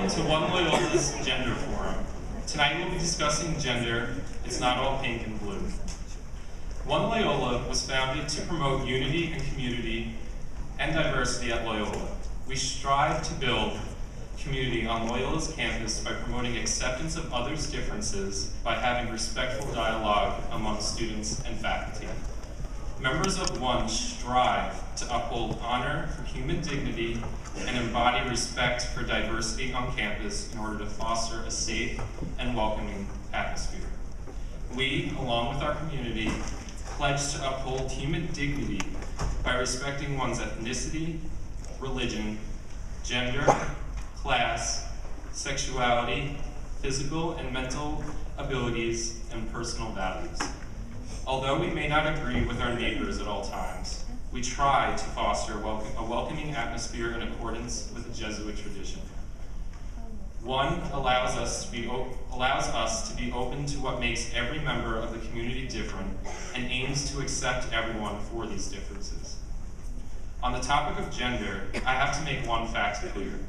to One Loyola's Gender Forum. Tonight we'll be discussing gender. It's not all pink and blue. One Loyola was founded to promote unity and community and diversity at Loyola. We strive to build community on Loyola's campus by promoting acceptance of others' differences by having respectful dialogue among students and faculty. Members of One strive to uphold honor for human dignity and embody respect for diversity on campus in order to foster a safe and welcoming atmosphere. We, along with our community, pledge to uphold human dignity by respecting one's ethnicity, religion, gender, class, sexuality, physical and mental abilities, and personal values. Although we may not agree with our neighbors at all times, we try to foster a welcoming atmosphere in accordance with the Jesuit tradition. One allows us to be open to what makes every member of the community different and aims to accept everyone for these differences. On the topic of gender, I have to make one fact clear.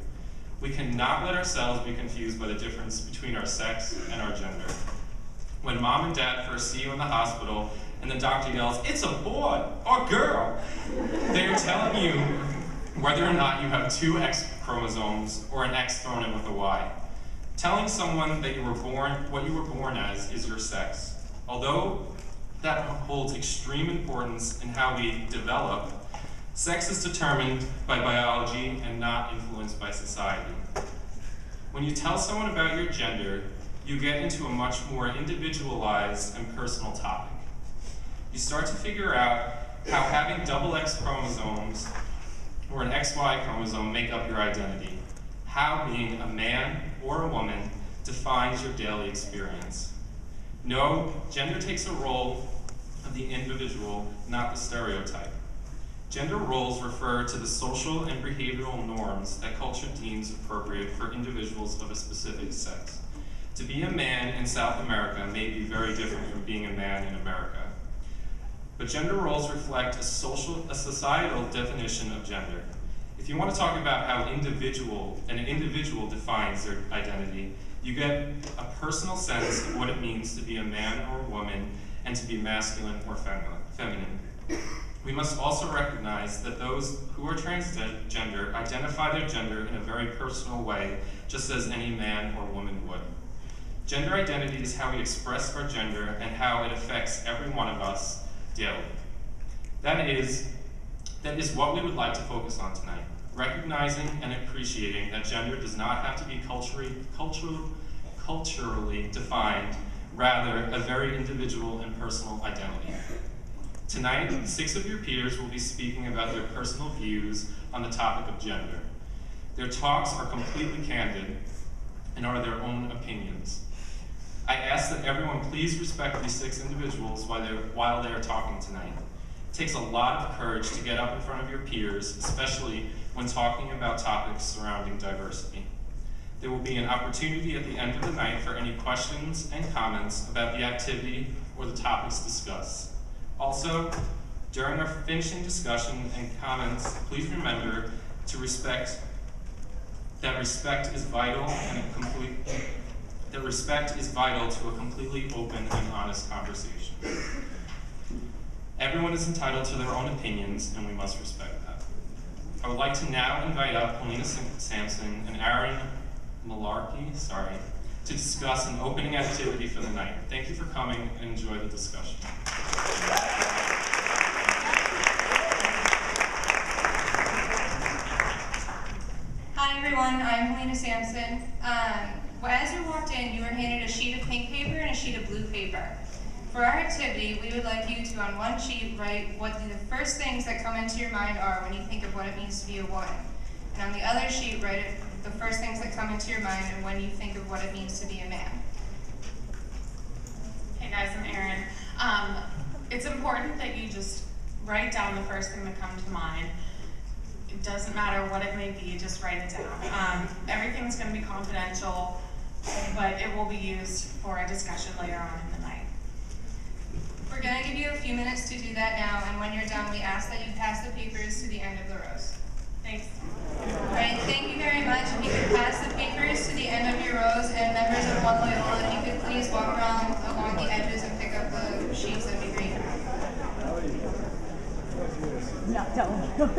We cannot let ourselves be confused by the difference between our sex and our gender. When mom and dad first see you in the hospital and the doctor yells, "It's a boy or girl," they are telling you whether or not you have two X chromosomes or an X thrown in with a Y. Telling someone that what you were born as is your sex. Although that holds extreme importance in how we develop, sex is determined by biology and not influenced by society. When you tell someone about your gender, you get into a much more individualized and personal topic. You start to figure out how having double X chromosomes or an XY chromosome make up your identity, how being a man or a woman defines your daily experience. No, gender takes a role of the individual, not the stereotype. Gender roles refer to the social and behavioral norms that culture deems appropriate for individuals of a specific sex. To be a man in South America may be very different from being a man in America. But gender roles reflect a societal definition of gender. If you want to talk about how an individual defines their identity, you get a personal sense of what it means to be a man or a woman and to be masculine or feminine. We must also recognize that those who are transgender identify their gender in a very personal way, just as any man or woman would. Gender identity is how we express our gender and how it affects every one of us daily. That is what we would like to focus on tonight, recognizing and appreciating that gender does not have to be culturally defined, rather a very individual and personal identity. Tonight, 6 of your peers will be speaking about their personal views on the topic of gender. Their talks are completely candid and are their own opinions. I ask that everyone please respect these 6 individuals while they are talking tonight. It takes a lot of courage to get up in front of your peers, especially when talking about topics surrounding diversity. There will be an opportunity at the end of the night for any questions and comments about the activity or the topics discussed. Also, during our finishing discussion and comments, please remember to respect is vital to a completely open and honest conversation. Everyone is entitled to their own opinions, and we must respect that. I would like to now invite up Helena Sampson and Aaron Malarkey, to discuss an opening activity for the night. Thank you for coming and enjoy the discussion. Hi everyone, I'm Helena Sampson. As you walked in, you were handed a sheet of pink paper and a sheet of blue paper. For our activity, we would like you to, on one sheet, write what the first things that come into your mind are when you think of what it means to be a woman. And on the other sheet, write the first things that come into your mind and when you think of what it means to be a man. Hey guys, I'm Erin. It's important that you just write down the first thing that comes to mind. It doesn't matter what it may be, just write it down. Everything's going to be confidential, but it will be used for a discussion later on in the night. We're going to give you a few minutes to do that now, and when you're done, we ask that you pass the papers to the end of the rows. Thanks. All right, thank you very much. If you could pass the papers to the right,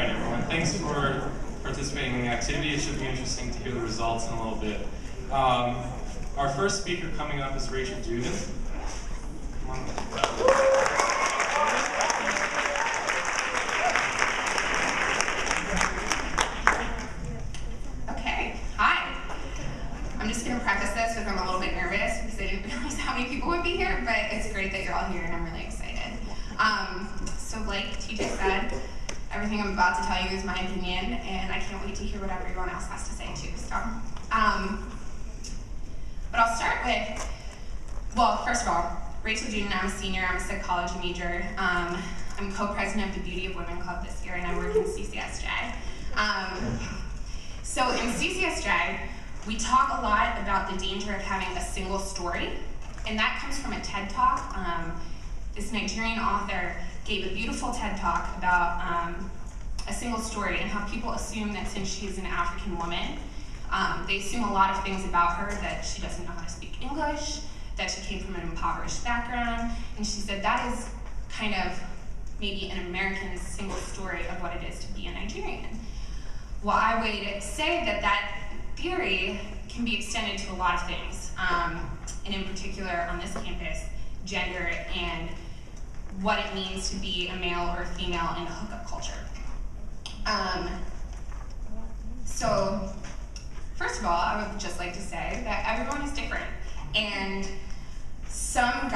everyone. Thanks for participating in the activity. It should be interesting to hear the results in a little bit. Our first speaker coming up is Rachel Duden. Come on. Okay, hi. I'm just going to preface this because I'm a little bit nervous because I didn't realize how many people would be here, but it's great that you're all here and I'm really excited. So like TJ said, everything I'm about to tell you is my opinion and I can't wait to hear what everyone else has to say too. So, but I'll start with, well, first of all, Rachel Duden, I'm a senior, I'm a psychology major. I'm co-president of the Beauty of Women Club this year and I work in CCSJ. So in CCSJ, we talk a lot about the danger of having a single story, and that comes from a TED Talk. This Nigerian author gave a beautiful TED Talk about a single story and how people assume that since she's an African woman, they assume a lot of things about her, that she doesn't know how to speak English, that she came from an impoverished background, and she said that is kind of maybe an American single story of what it is to be a Nigerian. Well, I would say that that theory can be extended to a lot of things, and in particular on this campus, gender and what it means to be a male or a female in a hookup culture. So, first of all, I would just like to say that everyone is different, and some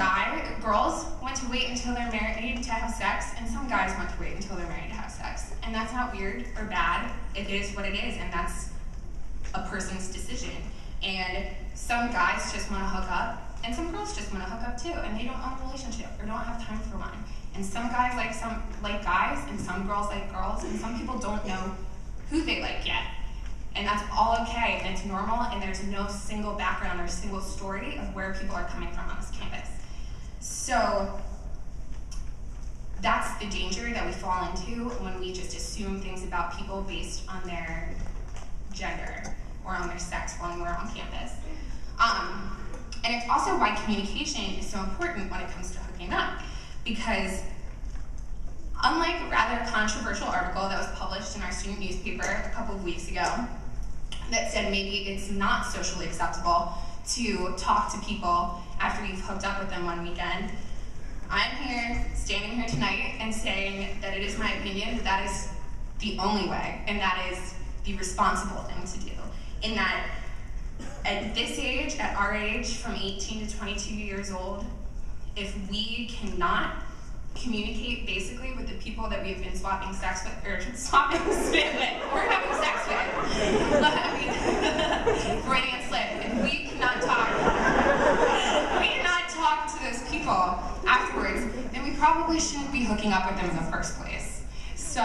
girls want to wait until they're married to have sex, and some guys want to wait until they're married to have sex. And that's not weird or bad. It is what it is, and that's a person's decision. And some guys just want to hook up, and some girls just want to hook up too, and they don't own a relationship or don't have time for one. And some guys like guys, and some girls like girls, and some people don't know who they like yet. And that's all okay, and it's normal, and there's no single background or single story of where people are coming from on this campus. So that's the danger that we fall into when we just assume things about people based on their gender or on their sex when we're on campus. And it's also why communication is so important when it comes to hooking up, because unlike a rather controversial article that was published in our student newspaper a couple of weeks ago that said maybe it's not socially acceptable to talk to people after you've hooked up with them one weekend, I'm here, standing here tonight, and saying that it is my opinion that that is the only way, and that is the responsible thing to do. In that, at this age, at our age, from 18 to 22 years old, if we cannot communicate basically with the people that we've been swapping sex with, or swapping spit with, or having sex with, Freudian slip, if we cannot talk to those people afterwards, then we probably shouldn't be hooking up with them in the first place. So,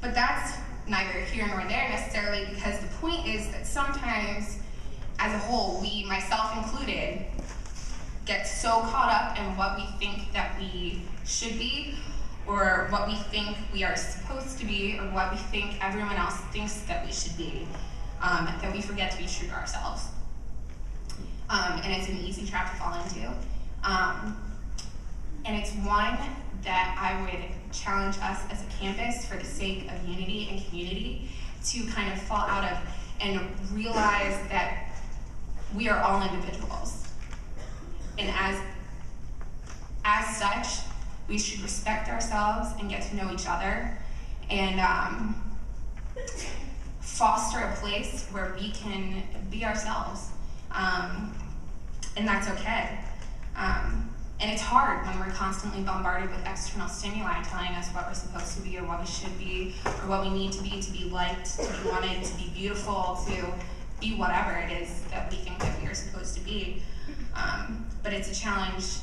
but that's neither here nor there necessarily, because the point is that sometimes, as a whole, we, myself included, get so caught up in what we think that we should be, or what we think we are supposed to be, or what we think everyone else thinks that we should be, that we forget to be true to ourselves. And it's an easy trap to fall into. And it's one that I would challenge us as a campus, for the sake of unity and community, to kind of fall out of and realize that we are all individuals. And as such, we should respect ourselves and get to know each other, and foster a place where we can be ourselves. And that's okay. And it's hard when we're constantly bombarded with external stimuli telling us what we're supposed to be, or what we should be, or what we need to be liked, to be wanted, to be beautiful, to be whatever it is that we think that we are supposed to be. But it's a challenge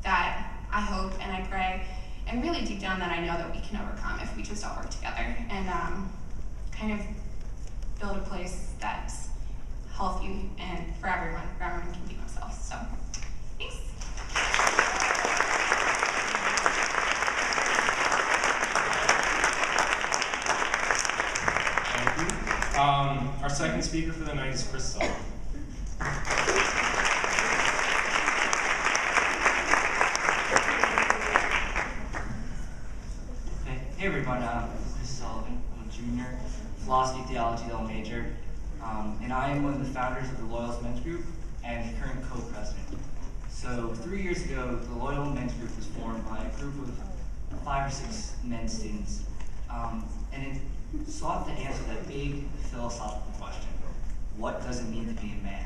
that I hope and I pray, and really deep down that I know that we can overcome if we just all work together and kind of build a place that's healthy and for everyone can be themselves. So, thanks. Thank you. Our second speaker for the night is Crystal. everyone. This is Sullivan. I'm a junior, philosophy, theology, double major, and I am one of the founders of the Loyola Men's Group and the current co-president. So 3 years ago, the Loyola Men's Group was formed by a group of 5 or 6 men students, and it sought to answer that big philosophical question: what does it mean to be a man?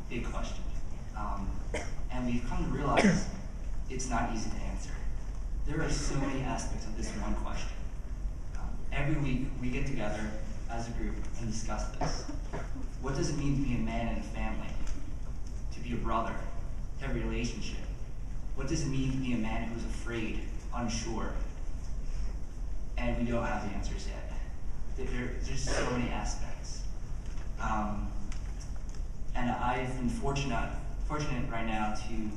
Big question. And we've come to realize it's not easy to answer. There are so many aspects of this one question. Every week we get together as a group and discuss this. What does it mean to be a man in a family? To be a brother? To have a relationship? What does it mean to be a man who is afraid, unsure? And we don't have the answers yet. There's so many aspects. And I've been fortunate right now to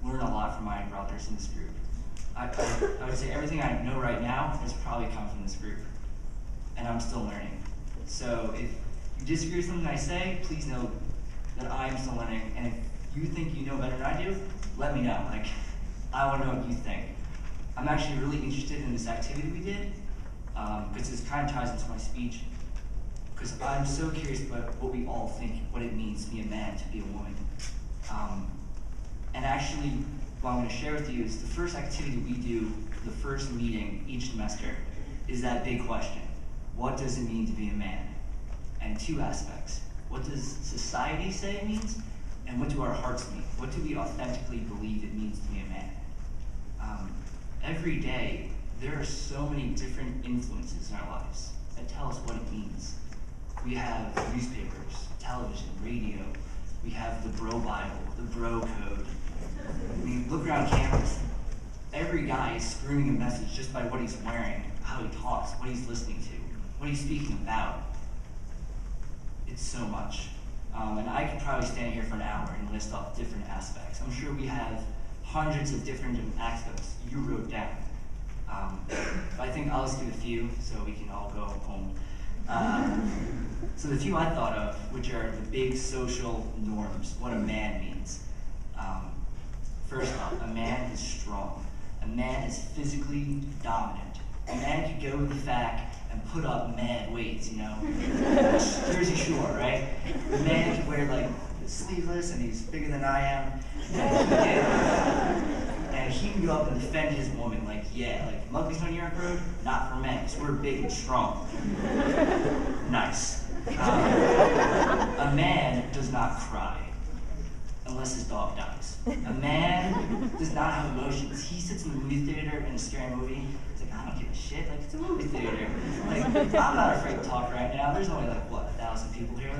learn a lot from my brothers in this group. I would say everything I know right now has probably come from this group, and I'm still learning. So if you disagree with something I say, please know that I'm still learning, and if you think you know better than I do, let me know. Like, I want to know what you think. I'm actually really interested in this activity we did, because this kind of ties into my speech, because I'm so curious about what we all think, what it means to be a man, to be a woman. And actually, what I'm going to share with you is the first activity we do, the first meeting each semester, is that big question: what does it mean to be a man? And 2 aspects: what does society say it means, and what do our hearts mean? What do we authentically believe it means to be a man? Every day, there are so many different influences in our lives that tell us what it means. We have newspapers, television, radio. We have the bro Bible, the bro code. I mean, look around campus. Every guy is screaming a message just by what he's wearing, how he talks, what he's listening to, what he's speaking about. It's so much. And I could probably stand here for an hour and list off different aspects. I'm sure we have hundreds of different aspects you wrote down. But I think I'll just give a few so we can all go home. So the few I thought of, which are the big social norms, what a man means. First off, a man is strong. A man is physically dominant. A man could go to the fac and put up mad weights, you know? Jersey Shore, right? A man could wear like sleeveless and he's bigger than I am. And he can go up and defend his woman, like, yeah, like Mugby's on York Road, not for men, because we're big and strong. Nice. A man does not cry unless his dog dies. A man does not have emotions. He sits in the movie theater in a scary movie. He's like, I don't give a shit. Like, it's a movie theater. Like, I'm not afraid to talk right now. There's only like, what, 1,000 people here?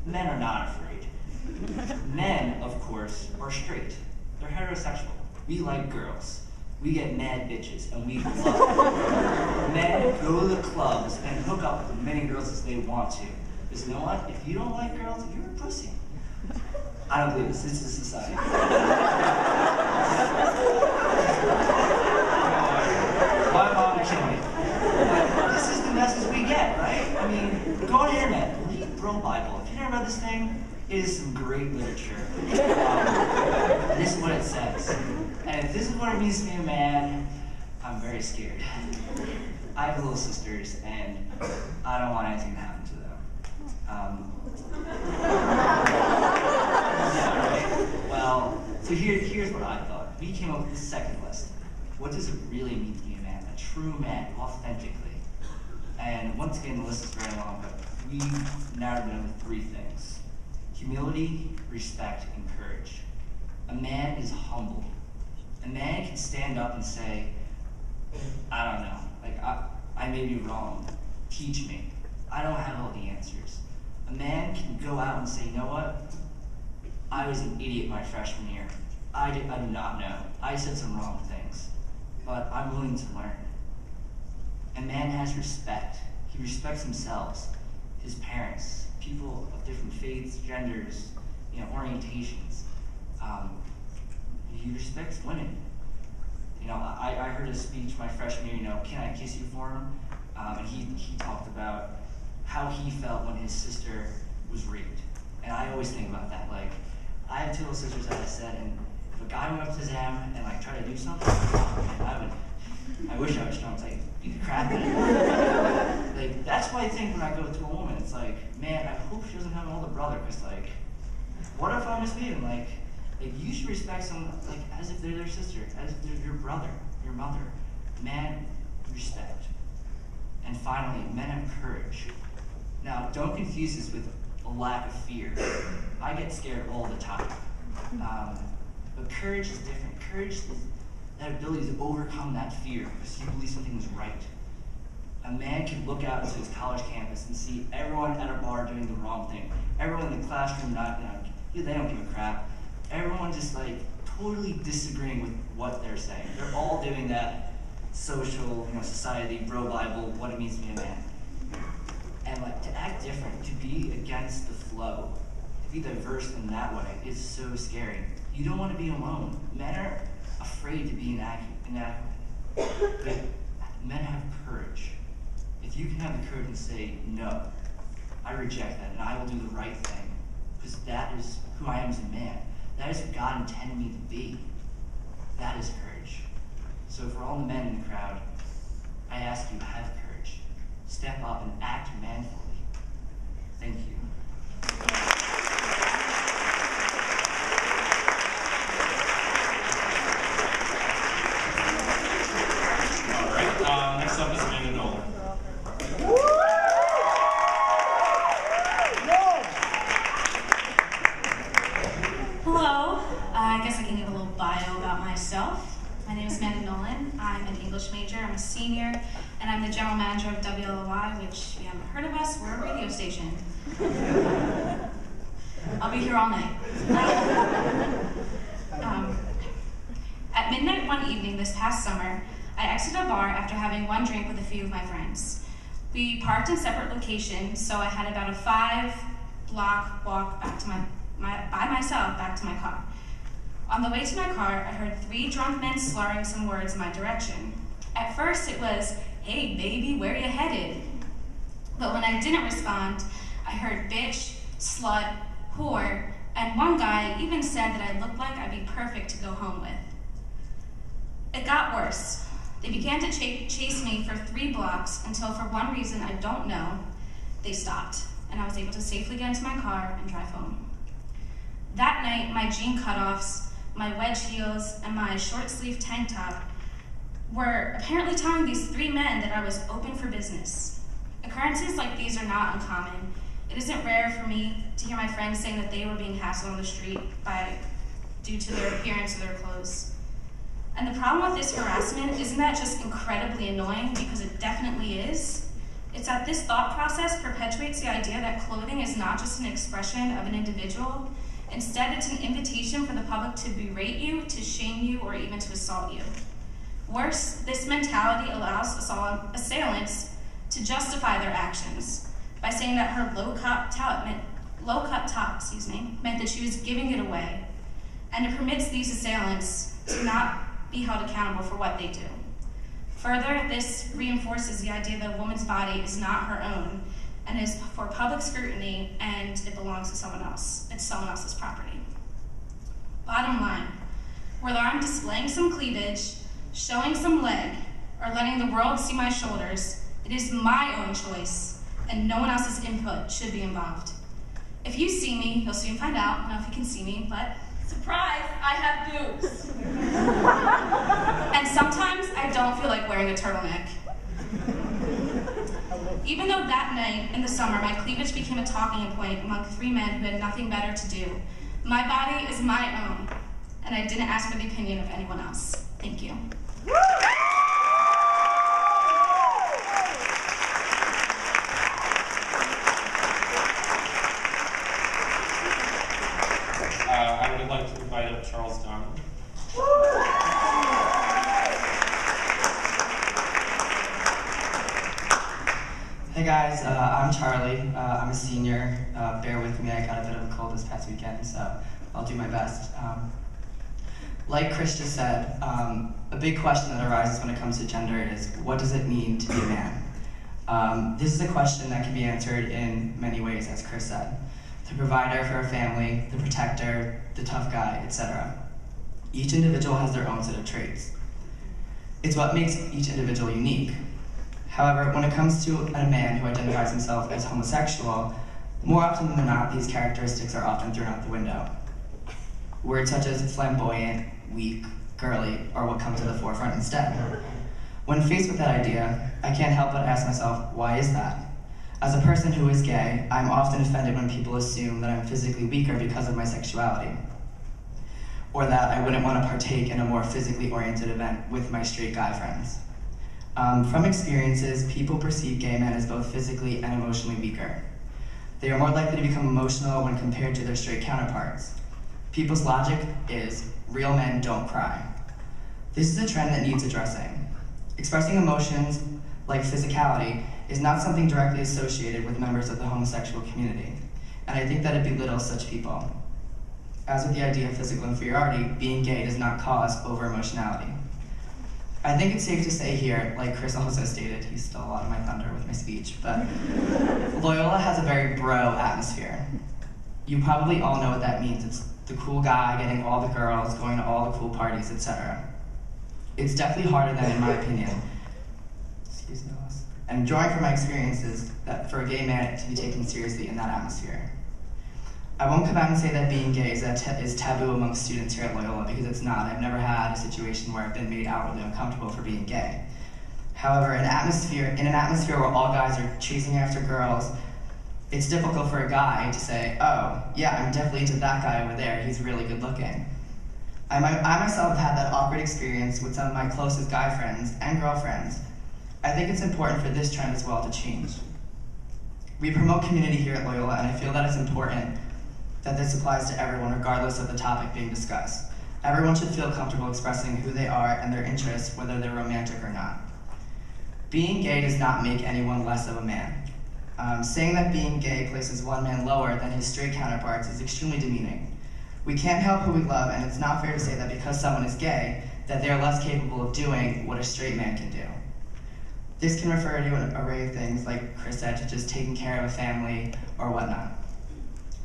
Men are not afraid. Men, of course, are straight. They're heterosexual. We like girls. We get mad bitches, and we love men go to the clubs and hook up with as many girls as they want to. Because you know what? If you don't like girls, you're a pussy. I don't believe this. This is society. My mom will kill me. But this is the message we get, right? I mean, go on the internet, read Bro Bible. If you never read this thing, it is some great literature. And this is what it says. And if this is what it means to be a man, I'm very scared. I have little sisters, and I don't want anything to happen to them. Yeah, right? Well, so here's what I thought. We came up with the second list. What does it really mean to be a man? A true man, authentically. And once again, the list is very long, but we narrowed it down to 3 things: humility, respect, and courage. A man is humble. A man can stand up and say, I don't know, like, I may be wrong, teach me. I don't have all the answers. A man can go out and say, you know what? I was an idiot my freshman year. I do not know. I said some wrong things, but I'm willing to learn. A man has respect. He respects himself, his parents, people of different faiths, genders, you know, orientations. He respects women. You know, I heard a speech my freshman year, you know, can I kiss you for him? And he talked about how he felt when his sister was raped. And I always think about that. Like, I have 2 little sisters, as I said, and if a guy went up to them and like tried to do something, oh, man, I wish I was strong, it's like, beat the crap out of her. Like, that's why I think when I go to a woman, it's like, man, I hope she doesn't have an older brother, because like, what if I'm misleading? Like, you should respect someone, like, as if they're their sister, as if they're your brother, your mother. Man, respect. And finally, men have courage. Now, don't confuse this with a lack of fear. I get scared all the time. But courage is different. Courage is that ability to overcome that fear because you believe something is right. A man can look out into his college campus and see everyone at a bar doing the wrong thing. Everyone in the classroom they don't give a crap. Everyone just like totally disagreeing with what they're saying. They're all doing that social, society, bro Bible, what it means to be a man. And like to act different, to be against the flow, to be diverse in that way is so scary. You don't want to be alone. Men are afraid to be inadequate. But men have courage. If you can have the courage and say, no, I reject that and I will do the right thing, because that is who I am as a man. That is who God intended me to be. That is courage. So for all the men in the crowd, I ask you, have courage. Step up and act manfully. Thank you. All right, next up is Amanda Nolan. Hello, I guess I can give a little bio about myself. My name is Amanda Nolan. I'm an English major, I'm a senior, and I'm the general manager of WLY, which if you haven't heard of us, we're a radio station. I'll be here all night. At midnight one evening this past summer, I exited a bar after having one drink with a few of my friends. We parked in separate locations, so I had about a 5-block walk back to by myself back to my car. On the way to my car, I heard 3 drunk men slurring some words in my direction. At first it was, "Hey baby, where you headed?" But when I didn't respond, I heard bitch, slut, whore, and one guy even said that I looked like I'd be perfect to go home with. It got worse. They began to chase me for 3 blocks until for one reason I don't know, they stopped, and I was able to safely get into my car and drive home. That night, my jean cutoffs, my wedge heels, and my short sleeve tank top were apparently telling these 3 men that I was open for business. Occurrences like these are not uncommon. It isn't rare for me to hear my friends saying that they were being hassled on the street due to their appearance or their clothes. And the problem with this harassment isn't that just incredibly annoying, because it definitely is. It's that this thought process perpetuates the idea that clothing is not just an expression of an individual. Instead, it's an invitation for the public to berate you, to shame you, or even to assault you. Worse, this mentality allows assailants to justify their actions by saying that her low-cut top meant that she was giving it away, and it permits these assailants to not be held accountable for what they do. Further, this reinforces the idea that a woman's body is not her own and is for public scrutiny, and it belongs to someone else. It's someone else's property. Bottom line, whether I'm displaying some cleavage, showing some leg, or letting the world see my shoulders, it is my own choice, and no one else's input should be involved. If you see me, you'll soon find out. I don't know if you can see me, but surprise, I have boobs. And sometimes I don't feel like wearing a turtleneck. Even though that night in the summer, my cleavage became a talking point among 3 men who had nothing better to do, my body is my own, and I didn't ask for the opinion of anyone else. Thank you. I would like to invite up Charles Donnelly. Hey guys, I'm Charlie. I'm a senior. Bear with me, I got a bit of a cold this past weekend, so I'll do my best. Like Chris just said, a big question that arises when it comes to gender is, what does it mean to be a man? This is a question that can be answered in many ways, as Chris said. The provider for a family, the protector, the tough guy, etc. Each individual has their own set of traits. It's what makes each individual unique. However, when it comes to a man who identifies himself as homosexual, more often than not, these characteristics are often thrown out the window. Words such as flamboyant, weak, girly are what come to the forefront instead. When faced with that idea, I can't help but ask myself, why is that? As a person who is gay, I'm often offended when people assume that I'm physically weaker because of my sexuality, or that I wouldn't want to partake in a more physically oriented event with my straight guy friends. From experiences, people perceive gay men as both physically and emotionally weaker. They are more likely to become emotional when compared to their straight counterparts. People's logic is, real men don't cry. This is a trend that needs addressing. Expressing emotions, like physicality, is not something directly associated with members of the homosexual community, and I think that it belittles such people. As with the idea of physical inferiority, being gay does not cause over-emotionality. I think it's safe to say here, like Chris also stated, he stole a lot of my thunder with my speech, but Loyola has a very bro atmosphere. You probably all know what that means. It's the cool guy getting all the girls, going to all the cool parties, etc. It's definitely harder than, in my opinion, excuse me, and drawing from my experiences, that for a gay man to be taken seriously in that atmosphere. I won't come out and say that being gay is taboo amongst students here at Loyola, because it's not. I've never had a situation where I've been made outwardly uncomfortable for being gay. However, in an atmosphere where all guys are chasing after girls, it's difficult for a guy to say, oh, yeah, I'm definitely into that guy over there, he's really good looking. I myself have had that awkward experience with some of my closest guy friends and girlfriends. I think it's important for this trend as well to change. We promote community here at Loyola, and I feel that it's important that this applies to everyone regardless of the topic being discussed. Everyone should feel comfortable expressing who they are and their interests, whether they're romantic or not. Being gay does not make anyone less of a man. Saying that being gay places one man lower than his straight counterparts is extremely demeaning. We can't help who we love, and it's not fair to say that because someone is gay, that they are less capable of doing what a straight man can do. This can refer to an array of things, like Chris said, to just taking care of a family or whatnot.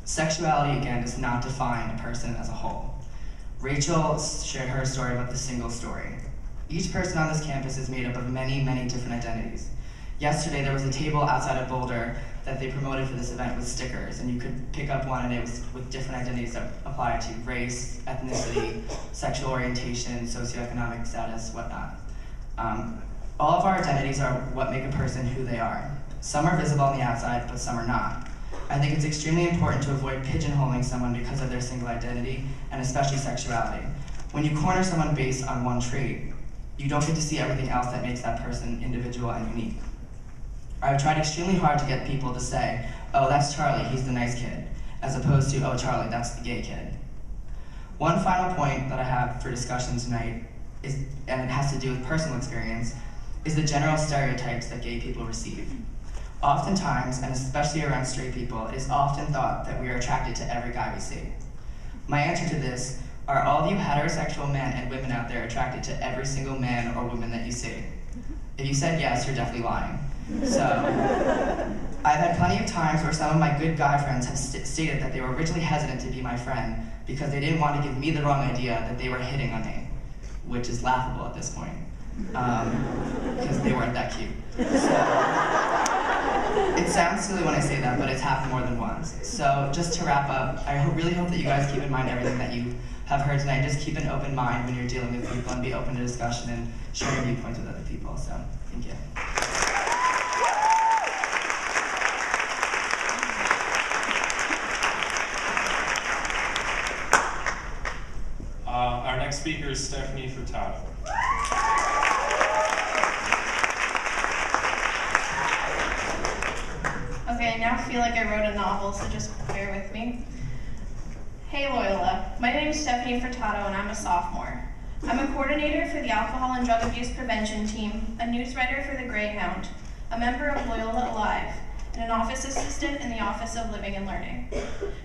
Sexuality, again, does not define a person as a whole. Rachel shared her story about the single story. Each person on this campus is made up of many, many different identities. Yesterday, there was a table outside of Boulder that they promoted for this event with stickers, and you could pick up one, and it was with different identities that apply to race, ethnicity, sexual orientation, socioeconomic status, whatnot. All of our identities are what make a person who they are. Some are visible on the outside, but some are not. I think it's extremely important to avoid pigeonholing someone because of their single identity, and especially sexuality. When you corner someone based on one trait, you don't get to see everything else that makes that person individual and unique. I've tried extremely hard to get people to say, oh, that's Charlie, he's the nice kid, as opposed to, oh, Charlie, that's the gay kid. One final point that I have for discussion tonight, and it has to do with personal experience, is the general stereotypes that gay people receive. Oftentimes, and especially around straight people, it is often thought that we are attracted to every guy we see. My answer to this, are all of you heterosexual men and women out there attracted to every single man or woman that you see? If you said yes, you're definitely lying. So, I've had plenty of times where some of my good guy friends have stated that they were originally hesitant to be my friend because they didn't want to give me the wrong idea that they were hitting on me, which is laughable at this point, because they weren't that cute. So, it sounds silly when I say that, but it's happened more than once. So just to wrap up, I really hope that you guys keep in mind everything that you have heard tonight. Just keep an open mind when you're dealing with people and be open to discussion and sharing viewpoints with other people. So, thank you. Our next speaker is Stephanie Furtado. Okay, I now feel like I wrote a novel, so just bear with me. Hey Loyola, my name is Stephanie Furtado and I'm a sophomore. I'm a coordinator for the Alcohol and Drug Abuse Prevention Team, a newswriter for the Greyhound, a member of Loyola Alive, and an office assistant in the Office of Living and Learning.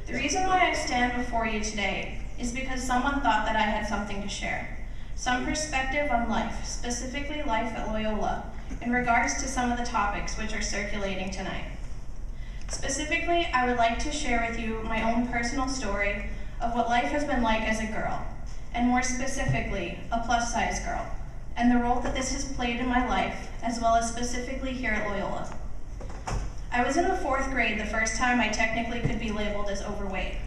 The reason why I stand before you today is because someone thought that I had something to share. Some perspective on life, specifically life at Loyola, in regards to some of the topics which are circulating tonight. Specifically, I would like to share with you my own personal story of what life has been like as a girl, and more specifically, a plus-size girl, and the role that this has played in my life, as well as specifically here at Loyola. I was in the 4th grade the first time I technically could be labeled as overweight.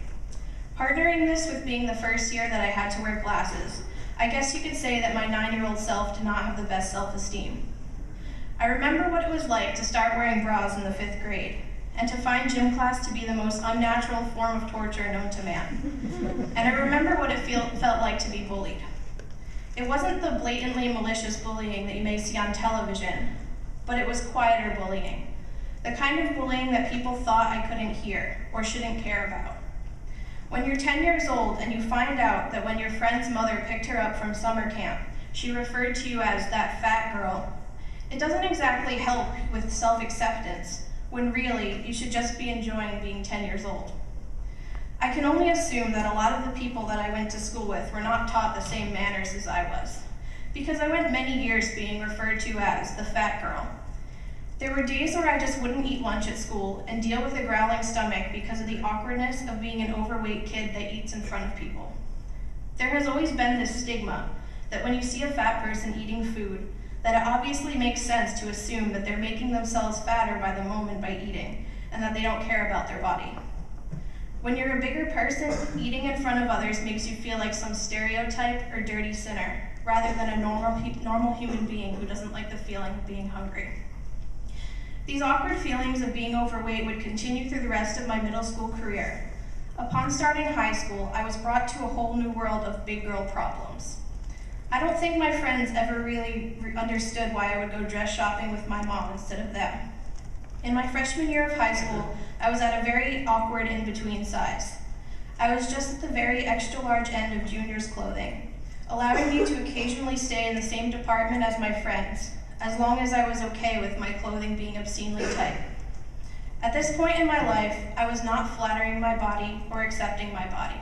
Partnering this with being the first year that I had to wear glasses, I guess you could say that my 9-year-old self did not have the best self-esteem. I remember what it was like to start wearing bras in the 5th grade, and to find gym class to be the most unnatural form of torture known to man. And I remember what it felt like to be bullied. It wasn't the blatantly malicious bullying that you may see on television, but it was quieter bullying. The kind of bullying that people thought I couldn't hear or shouldn't care about. When you're 10 years old and you find out that when your friend's mother picked her up from summer camp, she referred to you as that fat girl, it doesn't exactly help with self-acceptance, when really you should just be enjoying being 10 years old. I can only assume that a lot of the people that I went to school with were not taught the same manners as I was, because I went many years being referred to as the fat girl. There were days where I just wouldn't eat lunch at school and deal with a growling stomach because of the awkwardness of being an overweight kid that eats in front of people. There has always been this stigma that when you see a fat person eating food, that it obviously makes sense to assume that they're making themselves fatter by the moment by eating, and that they don't care about their body. When you're a bigger person, eating in front of others makes you feel like some stereotype or dirty sinner, rather than a normal human being who doesn't like the feeling of being hungry. These awkward feelings of being overweight would continue through the rest of my middle school career. Upon starting high school, I was brought to a whole new world of big girl problems. I don't think my friends ever really understood why I would go dress shopping with my mom instead of them. In my freshman year of high school, I was at a very awkward in-between size. I was just at the very extra large end of juniors' clothing, allowing me to occasionally stay in the same department as my friends, as long as I was okay with my clothing being obscenely tight. At this point in my life, I was not flattering my body or accepting my body.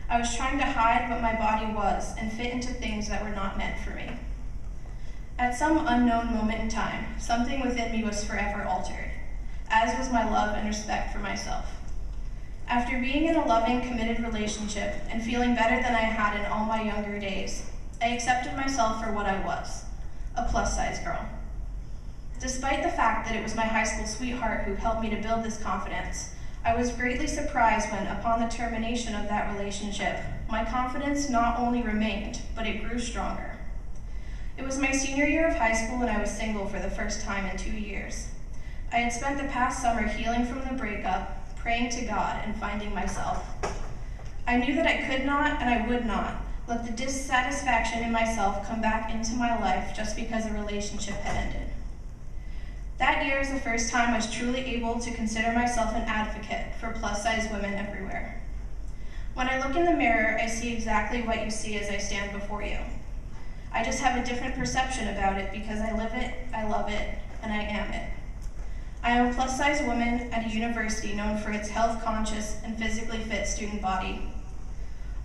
I was trying to hide what my body was and fit into things that were not meant for me. At some unknown moment in time, something within me was forever altered, as was my love and respect for myself. After being in a loving, committed relationship and feeling better than I had in all my younger days, I accepted myself for what I was, a plus-size girl. Despite the fact that it was my high school sweetheart who helped me to build this confidence, I was greatly surprised when, upon the termination of that relationship, my confidence not only remained, but it grew stronger. It was my senior year of high school and I was single for the first time in 2 years. I had spent the past summer healing from the breakup, praying to God, and finding myself. I knew that I could not and I would not let the dissatisfaction in myself come back into my life just because a relationship had ended. That year is the first time I was truly able to consider myself an advocate for plus-size women everywhere. When I look in the mirror, I see exactly what you see as I stand before you. I just have a different perception about it because I live it, I love it, and I am it. I am a plus-size woman at a university known for its health-conscious and physically fit student body.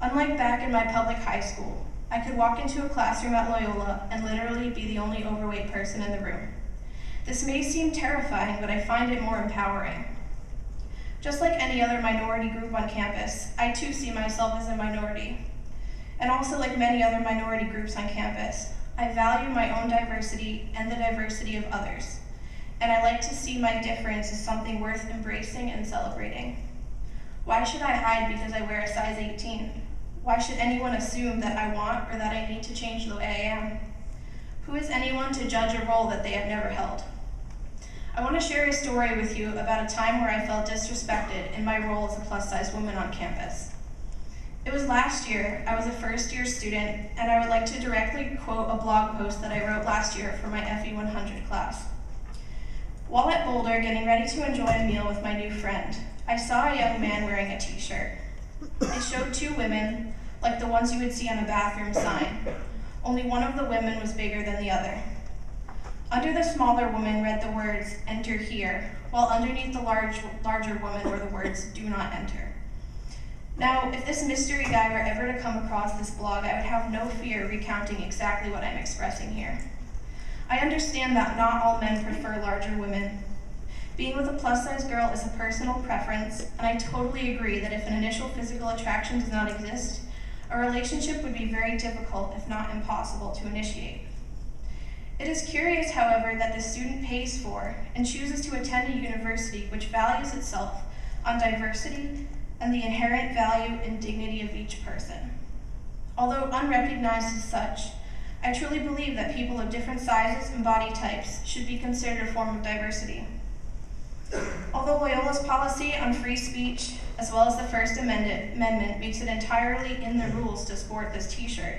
Unlike back in my public high school, I could walk into a classroom at Loyola and literally be the only overweight person in the room. This may seem terrifying, but I find it more empowering. Just like any other minority group on campus, I too see myself as a minority. And also like many other minority groups on campus, I value my own diversity and the diversity of others. And I like to see my difference as something worth embracing and celebrating. Why should I hide because I wear a size 18? Why should anyone assume that I want or that I need to change the way I am? Who is anyone to judge a role that they have never held? I want to share a story with you about a time where I felt disrespected in my role as a plus-size woman on campus. It was last year. I was a first-year student, and I would like to directly quote a blog post that I wrote last year for my FE 100 class. While at Boulder, getting ready to enjoy a meal with my new friend, I saw a young man wearing a t-shirt. It showed 2 women, like the ones you would see on a bathroom sign. Only one of the women was bigger than the other. Under the smaller woman read the words, "Enter here," while underneath the larger woman were the words, "Do not enter." Now, if this mystery guy were ever to come across this blog, I would have no fear recounting exactly what I'm expressing here. I understand that not all men prefer larger women. Being with a plus-size girl is a personal preference, and I totally agree that if an initial physical attraction does not exist, a relationship would be very difficult, if not impossible, to initiate. It is curious, however, that the student pays for and chooses to attend a university which values itself on diversity and the inherent value and dignity of each person. Although unrecognized as such, I truly believe that people of different sizes and body types should be considered a form of diversity. Although Loyola's policy on free speech, as well as the First Amendment, makes it entirely in the rules to sport this t-shirt,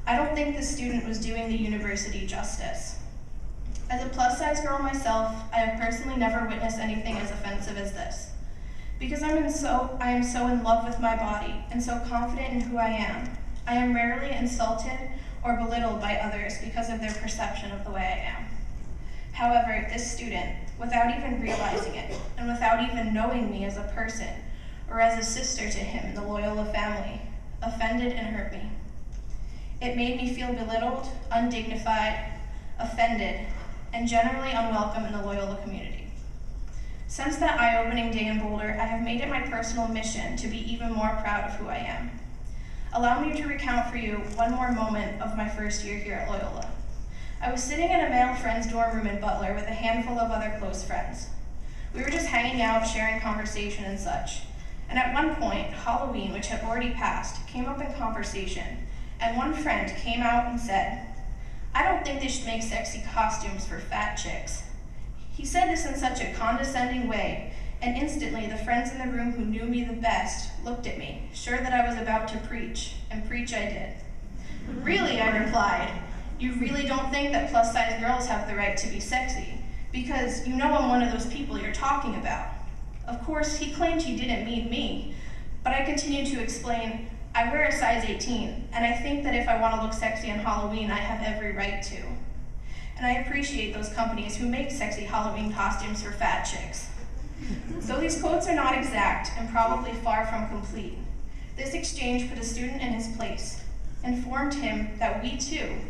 I don't think the student was doing the university justice. As a plus-size girl myself, I have personally never witnessed anything as offensive as this. Because I am so in love with my body and so confident in who I am rarely insulted or belittled by others because of their perception of the way I am. However, this student, without even realizing it, and without even knowing me as a person, or as a sister to him in the Loyola family, offended and hurt me. It made me feel belittled, undignified, offended, and generally unwelcome in the Loyola community. Since that eye-opening day in Boulder, I have made it my personal mission to be even more proud of who I am. Allow me to recount for you one more moment of my first year here at Loyola. I was sitting in a male friend's dorm room in Butler with a handful of other close friends. We were just hanging out, sharing conversation and such. And at one point, Halloween, which had already passed, came up in conversation, and one friend came out and said, "I don't think they should make sexy costumes for fat chicks." He said this in such a condescending way, and instantly the friends in the room who knew me the best looked at me, sure that I was about to preach, and preach I did. "Really," I replied, "you really don't think that plus-size girls have the right to be sexy? Because you know I'm one of those people you're talking about." Of course, he claimed he didn't mean me, but I continued to explain, "I wear a size 18, and I think that if I want to look sexy on Halloween, I have every right to. And I appreciate those companies who make sexy Halloween costumes for fat chicks." Though these quotes are not exact and probably far from complete, this exchange put a student in his place, informed him that we too,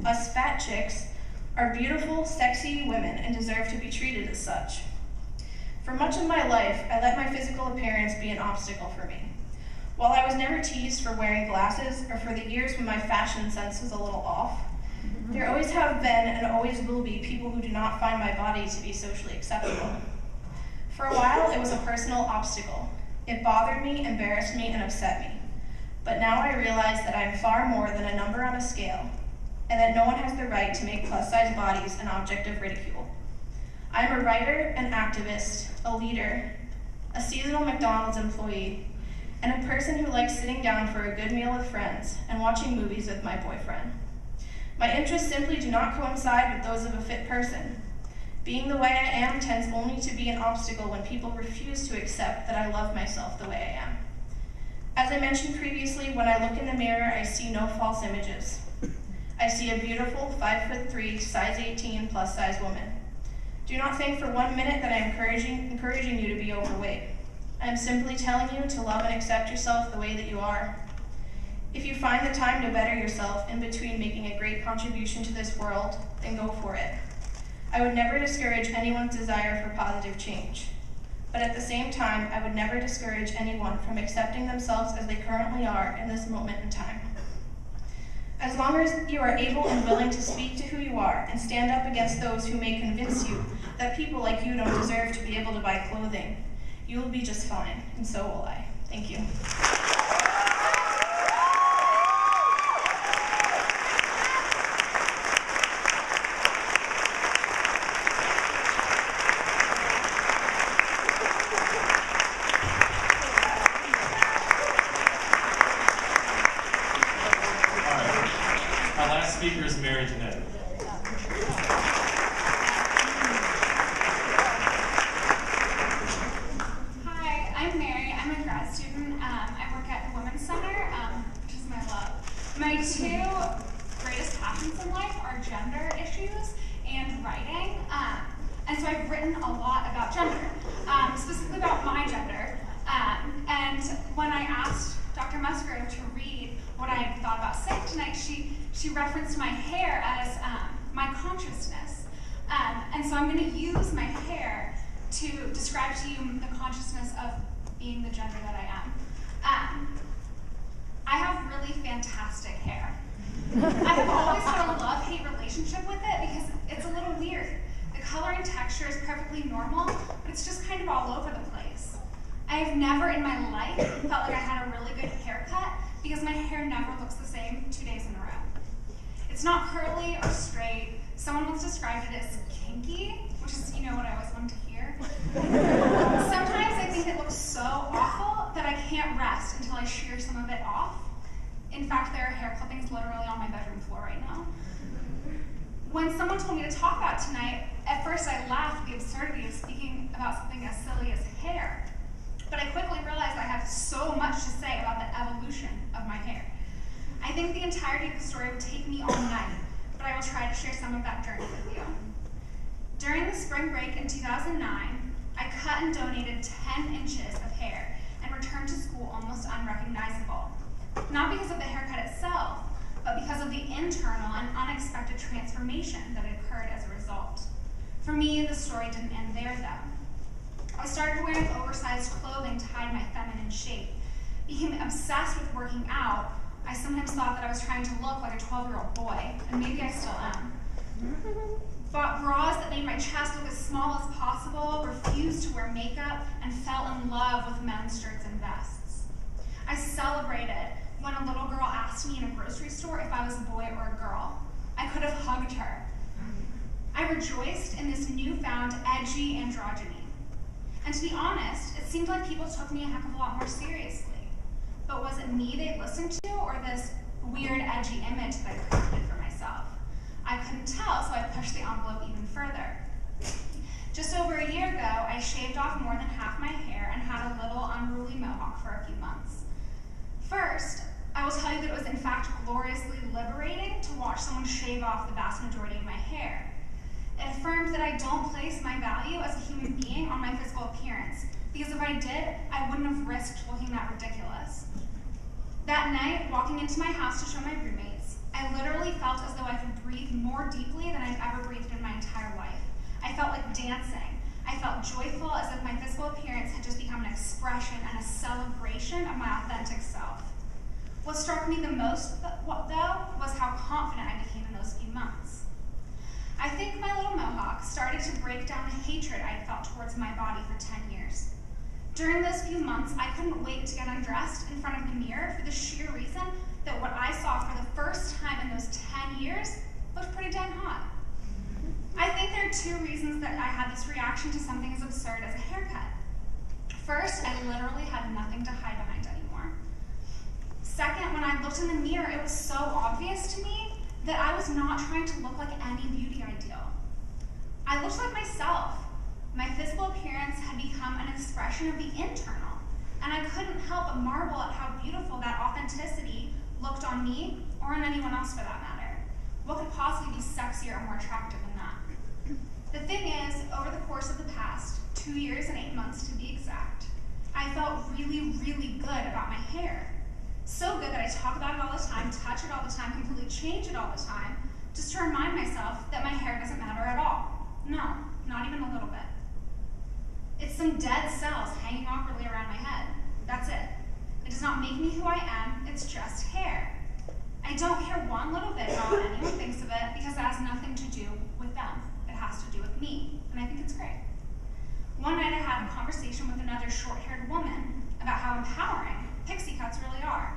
us fat chicks, are beautiful, sexy women and deserve to be treated as such. For much of my life, I let my physical appearance be an obstacle for me. While I was never teased for wearing glasses or for the years when my fashion sense was a little off, there always have been and always will be people who do not find my body to be socially acceptable. For a while, it was a personal obstacle. It bothered me, embarrassed me, and upset me. But now I realize that I am far more than a number on a scale, and that no one has the right to make plus-size bodies an object of ridicule. I am a writer, an activist, a leader, a seasonal McDonald's employee, and a person who likes sitting down for a good meal with friends and watching movies with my boyfriend. My interests simply do not coincide with those of a fit person. Being the way I am tends only to be an obstacle when people refuse to accept that I love myself the way I am. As I mentioned previously, when I look in the mirror, I see no false images. I see a beautiful 5'3", size 18, plus-size woman. Do not think for 1 minute that I am encouraging you to be overweight. I am simply telling you to love and accept yourself the way that you are. If you find the time to better yourself in between making a great contribution to this world, then go for it. I would never discourage anyone's desire for positive change. But at the same time, I would never discourage anyone from accepting themselves as they currently are in this moment in time. As long as you are able and willing to speak to who you are and stand up against those who may convince you that people like you don't deserve to be able to buy clothing, you will be just fine, and so will I. Thank you. Speaker is Mary Jeanette. Hi, I'm Mary. I'm a grad student. I work at the Women's Center, which is my love. My two greatest passions in life are gender issues and writing. And so I've written a lot about gender, specifically about my gender. And when I asked Dr. Musgrove to read what I had thought about saying tonight, she referenced my hair as my consciousness. And so I'm going to use my hair to describe to you the consciousness of being the gender that I am. I have really fantastic hair. I have always had a love-hate relationship with it perfectly normal, but it's just kind of all over the place. I have never in my life felt like I had a really good haircut because my hair never looks the same 2 days in a row. It's not curly or straight. Someone once described it as kinky, which is, what I always wanted to hear. Sometimes I think it looks so awful that I can't rest until I shear some of it off. In fact, there are hair clippings literally on my bedroom floor right now. When someone told me to talk about tonight, at first I laughed at the absurdity of speaking about something as silly as hair. But I quickly realized I have so much to say about the evolution of my hair. I think the entirety of the story would take me all night, but I will try to share some of that journey with you. During the spring break in 2009, I cut and donated 10 inches of hair and returned to school almost unrecognizable. Not because of the haircut itself, but because of the internal and unexpected transformation that occurred as a result. For me, the story didn't end there though. I started wearing oversized clothing tied to my feminine shape, became obsessed with working out. I sometimes thought that I was trying to look like a 12-year-old boy, and maybe I still am. Bought bras that made my chest look as small as possible, refused to wear makeup, and fell in love with men's shirts and vests. I celebrated when a little girl asked me in a grocery store if I was a boy or a girl. I could have hugged her. I rejoiced in this newfound edgy androgyny. And to be honest, it seemed like people took me a heck of a lot more seriously. But was it me they listened to, or this weird, edgy image that I created for myself? I couldn't tell, so I pushed the envelope even further. Just over a year ago, I shaved off more than half my hair and had a little unruly mohawk for a few months. First, I will tell you that it was in fact gloriously liberating to watch someone shave off the vast majority of my hair. It affirmed that I don't place my value as a human being on my physical appearance, because if I did, I wouldn't have risked looking that ridiculous. That night, walking into my house to show my roommates, I literally felt as though I could breathe more deeply than I've ever breathed in my entire life. I felt like dancing. I felt joyful, as if my physical appearance had just become an expression and a celebration of my authentic self. What struck me the most, though, was how confident I became in those few months. I think my little mohawk started to break down the hatred I had felt towards my body for 10 years. During those few months, I couldn't wait to get undressed in front of the mirror for the sheer reason that what I saw for the first time in those 10 years looked pretty dang hot. I think there are two reasons that I had this reaction to something as absurd as a haircut. First, I literally had nothing to hide behind anymore. Second, when I looked in the mirror, it was so obvious to me that I was not trying to look like any beauty ideal. I looked like myself. My physical appearance had become an expression of the internal, and I couldn't help but marvel at how beautiful that authenticity looked on me, or on anyone else for that matter. What could possibly be sexier or more attractive than that? The thing is, over the course of the past 2 years and 8 months to be exact, I felt really, really good about my hair. So good that I talk about it all the time, touch it all the time, completely change it all the time, just to remind myself that my hair doesn't matter at all. No, not even a little bit. It's some dead cells hanging awkwardly around my head. That's it. It does not make me who I am, it's just hair. I don't care one little bit about what anyone thinks of it, because it has nothing to do with them. It has to do with me, and I think it's great. One night I had a conversation with another short-haired woman about how empowering pixie cuts really are.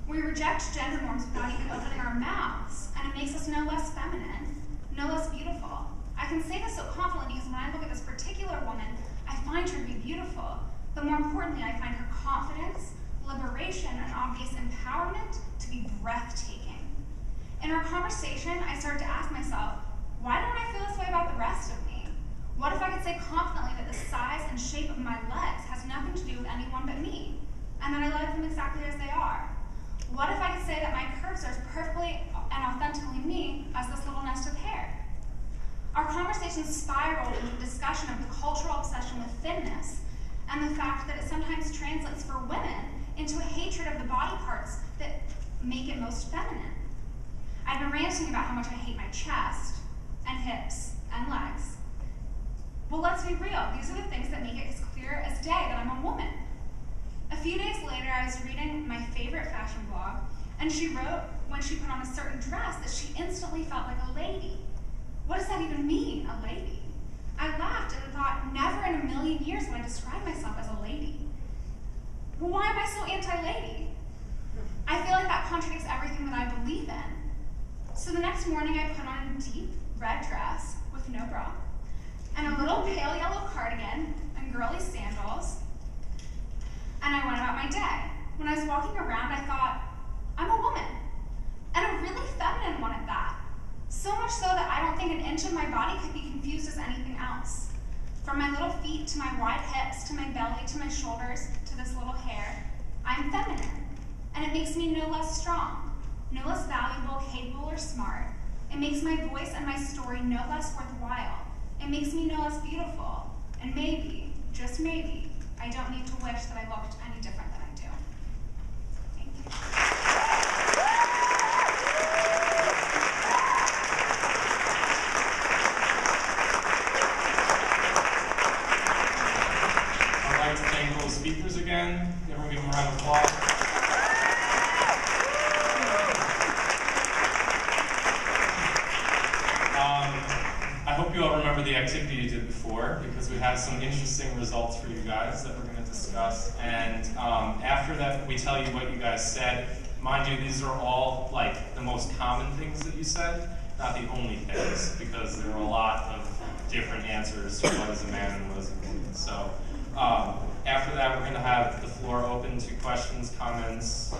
We reject gender norms without even opening our mouths, and it makes us no less feminine, no less beautiful. I can say this so confidently because when I look at this particular woman, I find her to be beautiful, but more importantly, I find her confidence, liberation, and obvious empowerment to be breathtaking. In our conversation, I started to ask myself, why don't I feel this way about the rest of me? What if I could say confidently that the size and shape of my legs has nothing to do with anyone but me, and that I like them exactly as they are? What if I could say that my curves are as perfectly and authentically me as this little nest of hair? Our conversation spiraled into a discussion of the cultural obsession with thinness and the fact that it sometimes translates for women into a hatred of the body parts that make it most feminine. I've been ranting about how much I hate my chest and hips and legs. Well, let's be real. These are the things that make it as clear as day that I'm a woman. A few days later, I was reading my favorite fashion blog, and she wrote when she put on a certain dress that she instantly felt like a lady. What does that even mean, a lady? I laughed and thought, describe myself as a lady. Well, why am I so anti-lady? I feel like that contradicts everything that I believe in. So the next morning I put on a deep red dress with no bra, and a little pale yellow cardigan and girly sandals, and I went about my day. When I was walking around, I thought, I'm a woman, and a really feminine one at that. So much so that I don't think an inch of my body could be confused as anything else. From my little feet to my wide hips to my belly to my shoulders to this little hair, I'm feminine, and it makes me no less strong, no less valuable, capable, or smart. It makes my voice and my story no less worthwhile. It makes me no less beautiful, and maybe, just maybe, I don't need to wish that I looked any different than I do. Thank you. I'd like to thank all the speakers again. Everyone give them a round of applause. I hope you all remember the activity you did before, because we have some interesting results for you guys that we're going to discuss. And after that, we tell you what you guys said. Mind you, these are all like the most common things that you said, not the only things, because there are a lot of different answers to what is a man and what is a woman. So after that, we're going to have the floor open to questions, comments,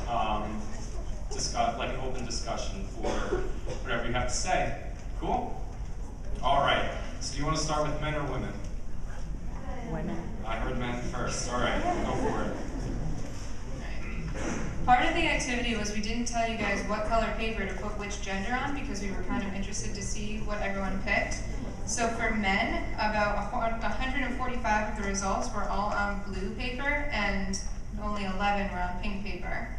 like an open discussion for whatever you have to say. Cool? All right. So do you want to start with men or women? Women. I heard men first. All right, go for it. Part of the activity was we didn't tell you guys what color paper to put which gender on because we were kind of interested to see what everyone picked. So for men, about 145 of the results were all on blue paper and only 11 were on pink paper.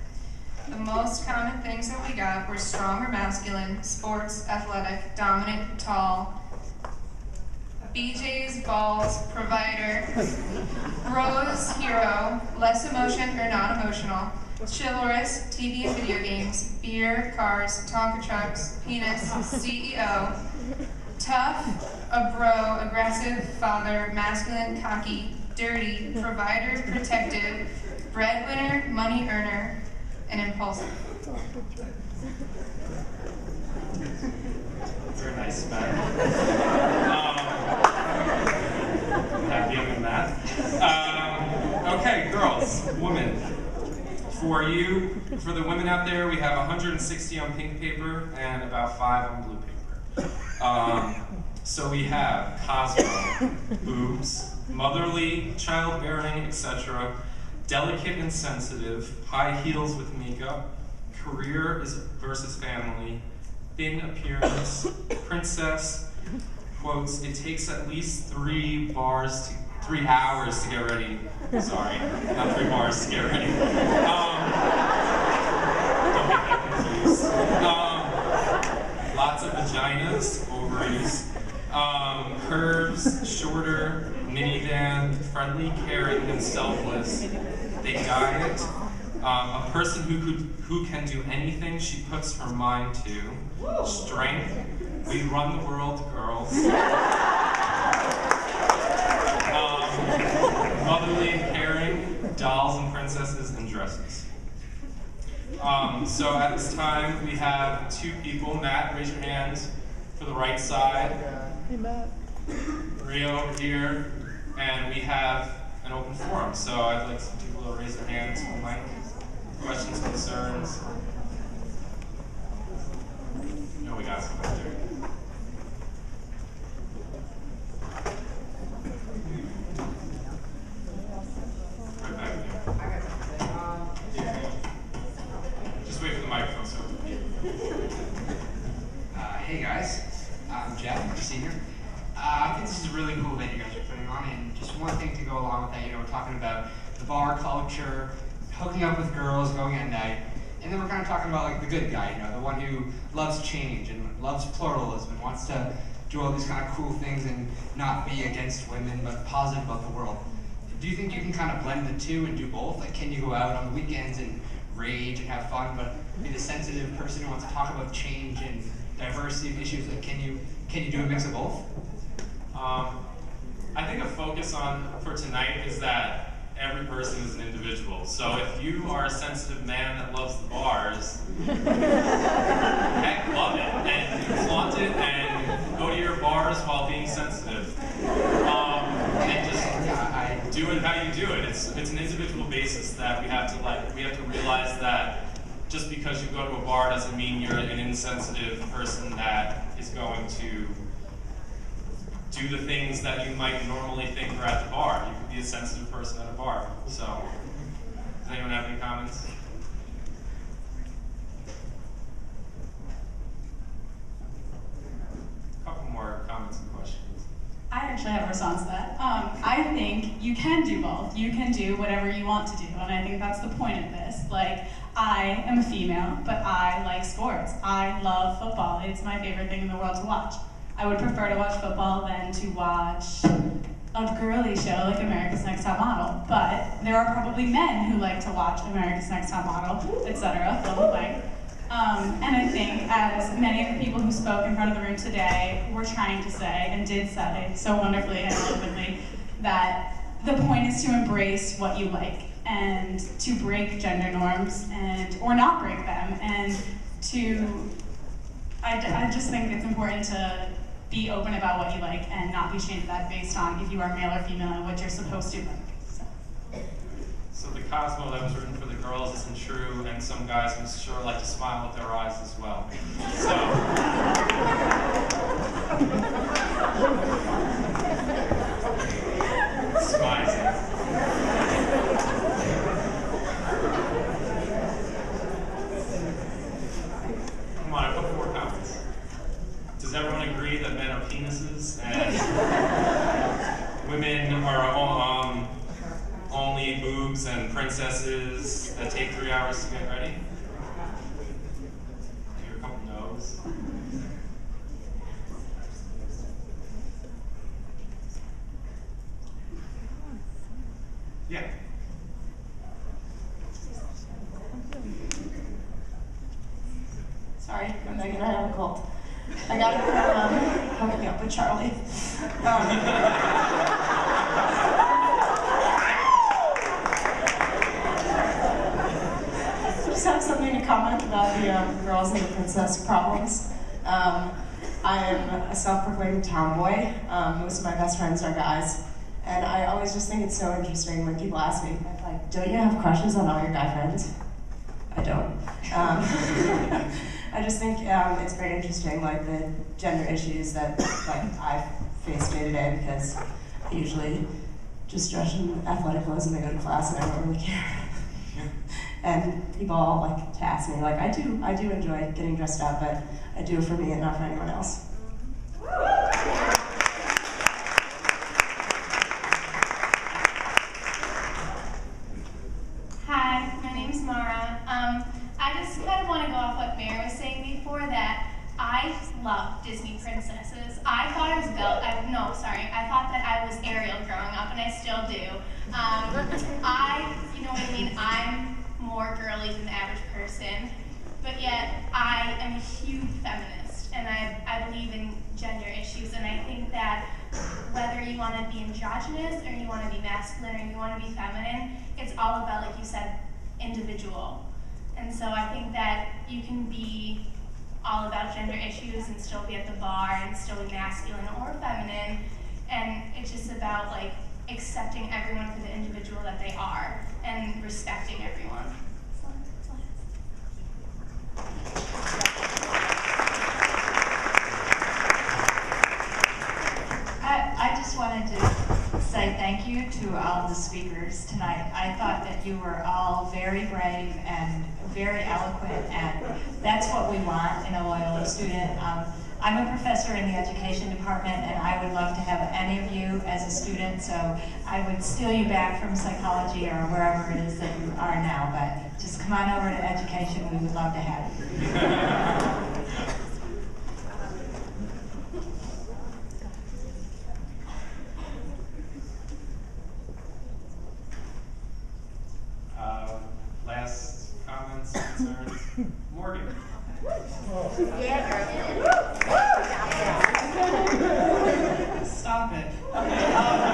The most common things that we got were strong or masculine, sports, athletic, dominant, tall, BJ's, balls, provider, rose, hero, less emotion or non-emotional, chivalrous, TV and video games, beer, cars, Tonka trucks, penis, CEO, tough, a bro, aggressive, father, masculine, cocky, dirty, provider, protective, breadwinner, money earner, and impulsive. Very nice, man. Happy I'm in that. Okay, girls, women. For the women out there, we have 160 on pink paper and about 5 on blue paper. So we have Cosmo, boobs, motherly, childbearing, etc., delicate and sensitive, high heels with makeup, career versus family, thin appearance, princess, quotes, it takes at least 3 hours to get ready. Sorry, not 3 bars to get ready. Don't get that confused. Lots of vaginas, ovaries, curves, shorter, minivan, friendly, caring, and selfless. They diet. A person who can do anything she puts her mind to. Strength. We run the world, girls. Motherly and caring, dolls and princesses and dresses. So at this time we have 2 people. Matt, raise your hand for the right side. Hey, Matt. Rio over here, and we have an open forum. So I'd like some people to raise their hands on the mic. Questions, concerns? No, we got some back there. Right back there. Just wait for the microphone, sir. Hey guys, I'm Jeff, I'm a senior. I think this is a really cool event you guys are putting on, and just one thing to go along with that, we're talking about the bar culture, hooking up with girls, going at night, and then we're kind of talking about like the good guy, the one who loves change and loves pluralism and wants to do all these kind of cool things and not be against women, but positive about the world. Do you think you can kind of blend the two and do both? Like, can you go out on the weekends and rage and have fun, but be the sensitive person who wants to talk about change and diversity of issues? Like, can you do a mix of both? I think a focus for tonight is that every person is an individual. So if you are a sensitive man that loves the bars, heck, love it, and flaunt it, and go to your bars while being sensitive. And just do it how you do it. It's an individual basis that we have to realize that just because you go to a bar doesn't mean you're an insensitive person that is going to do the things that you might normally think are at the bar. You could be a sensitive person at a bar. So, does anyone have any comments? A couple more comments and questions. I actually have a response to that. I think you can do both. You can do whatever you want to do, and I think that's the point of this. Like, I am a female, but I like sports. I love football. It's my favorite thing in the world to watch. I would prefer to watch football than to watch a girly show like America's Next Top Model. But there are probably men who like to watch America's Next Top Model, etc. Fill the blank. And I think, as many of the people who spoke in front of the room today were trying to say, and did say so wonderfully and eloquently, that the point is to embrace what you like and to break gender norms or not break them, and I just think it's important to be open about what you like and not be chained to that based on if you are male or female and what you're supposed to like. So the Cosmo that was written for the girls isn't true, and some guys would sure like to smile with their eyes as well. So. Smizing. Come on, a couple more comments. Does everyone agree that men are penises and women are only boobs and princesses that take 3 hours to get ready? I hear a couple no's. Yeah. Sorry, I'm Megan, I have a cold. I got it from hooking up with Charlie. Just have something to comment about the girls and the princess problems. I am a self-proclaimed tomboy. Most of my best friends are guys. And I always just think it's so interesting when people ask me, like, don't you have crushes on all your guy friends? I don't. I just think it's very interesting, like the gender issues that I face day to day, because I usually just dress in athletic clothes and I go to class and I don't really care. And people all like to ask me, like, I do enjoy getting dressed up, but I do it for me and not for anyone else. Hi, my name's Mara. I just kind of want to go off what Mary was saying before, that I love Disney princesses. I thought I was I thought that I was Ariel growing up, and I still do. You know what I mean? I'm more girly than the average person, but yet I am a huge feminist, and I believe in gender issues, and I think that whether you want to be androgynous or you want to be masculine or you want to be feminine, it's all about, like you said, individual. And so I think that you can be all about gender issues and still be at the bar and still be masculine or feminine, and it's just about like accepting everyone for the individual that they are and respecting everyone. I just wanted to say thank you to all of the speakers tonight. I thought that you were all very brave and very eloquent, and that's what we want in a Loyola student. I'm a professor in the education department, and I would love to have any of you as a student, so I would steal you back from psychology or wherever it is that you are now, but just come on over to education. We would love to have you. Last comments, concerns? Morgan. Stop it. Okay.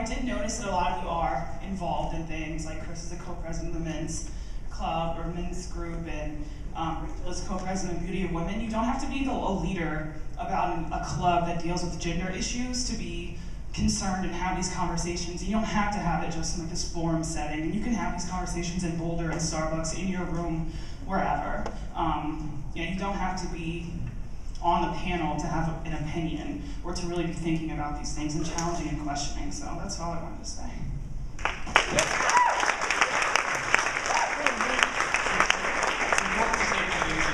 did notice that a lot of you are involved in things, like Chris is a co-president of the men's club or men's group, and was co-president of Beauty of Women. You don't have to be a leader about a club that deals with gender issues to be concerned and have these conversations. You don't have to have it just in like this forum setting. And you can have these conversations in Boulder, in Starbucks, in your room, wherever. You don't have to be on the panel to have an opinion or to really be thinking about these things and challenging and questioning. So that's all I wanted to say.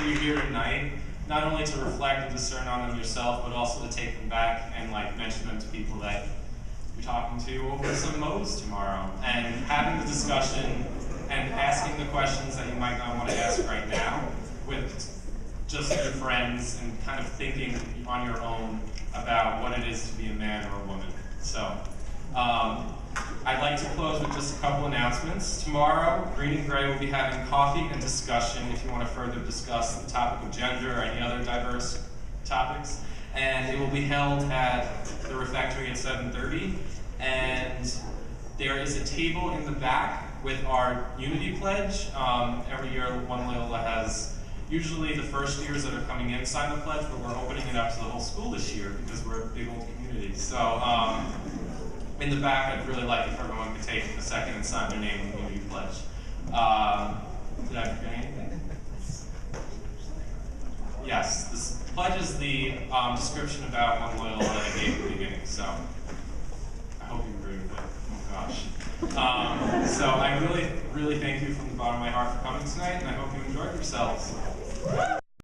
You here tonight, not only to reflect and discern on them yourself, but also to take them back and like mention them to people that you're talking to over some Mo's tomorrow, and having the discussion and asking the questions that you might not want to ask right now with just your friends, and kind of thinking on your own about what it is to be a man or a woman. So I'd like to close with just a couple announcements. Tomorrow, Green and Gray will be having coffee and discussion if you want to further discuss the topic of gender or any other diverse topics. And it will be held at the refectory at 7:30. And there is a table in the back with our Unity Pledge. Every year, One Loyola has, usually the first years that are coming in sign the pledge, but we're opening it up to the whole school this year because we're a big old community. So in the back, I'd really like if everyone could take a second and sign their name on the Unity Pledge. Did I forget anything? Yes, this pledge is the description about One Loyola that I gave at the beginning, so I hope you agree with it. Oh gosh. So I really, really thank you from the bottom of my heart for coming tonight, and I hope you enjoyed yourselves.